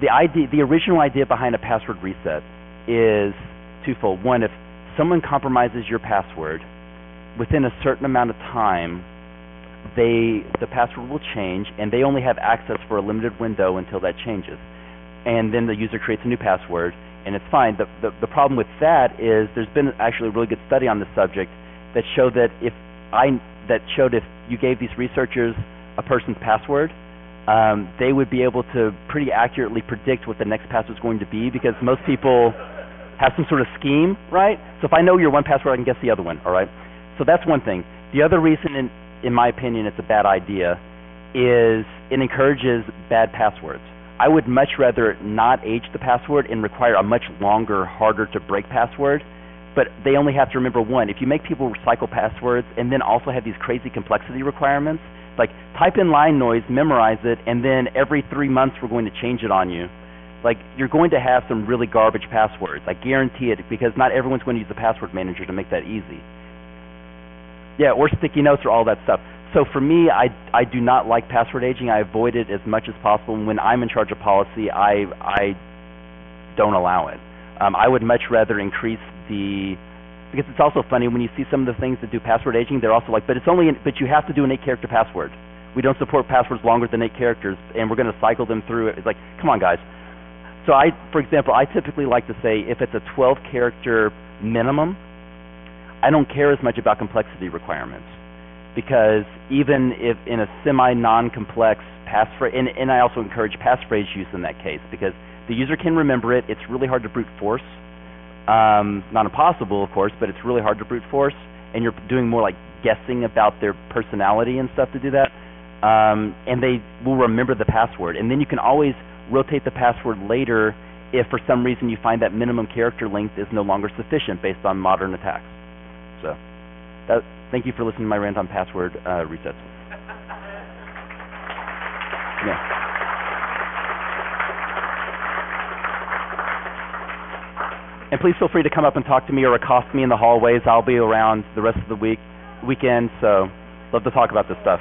The original idea behind a password reset is twofold. One, if someone compromises your password, within a certain amount of time, the password will change, and they only have access for a limited window until that changes. And then the user creates a new password, and it's fine. The problem with that is there's been actually a really good study on this subject that showed that if you gave these researchers a person's password, they would be able to pretty accurately predict what the next password is going to be, because most people have some sort of scheme, right? So if I know your one password, I can guess the other one, all right? So that's one thing. The other reason, in my opinion, it's a bad idea is it encourages bad passwords. I would much rather not age the password and require a much longer, harder to break password, but they only have to remember one. If you make people recycle passwords and then also have these crazy complexity requirements, like type in line noise, memorize it, and then every 3 months we're going to change it on you, like you're going to have some really garbage passwords. I guarantee it, because not everyone's going to use the password manager to make that easy. Yeah, or sticky notes or all that stuff. So for me, I do not like password aging. I avoid it as much as possible. And when I'm in charge of policy, I don't allow it. I would much rather increase because it's also funny when you see some of the things that do password aging, they're also like, but you have to do an 8-character password. We don't support passwords longer than 8 characters, and we're going to cycle them through. It's like, come on, guys. So for example, I typically like to say if it's a 12-character minimum, I don't care as much about complexity requirements, because even if in a semi-non-complex passphrase, and I also encourage passphrase use in that case, because the user can remember it. It's really hard to brute force. Not impossible, of course, but it's really hard to brute force, and you're doing more like guessing about their personality and stuff to do that. And they will remember the password, and then you can always rotate the password later if for some reason you find that minimum character length is no longer sufficient based on modern attacks. So, thank you for listening to my rant on password resets. Yeah. And please feel free to come up and talk to me or accost me in the hallways. I'll be around the rest of the weekend, so love to talk about this stuff.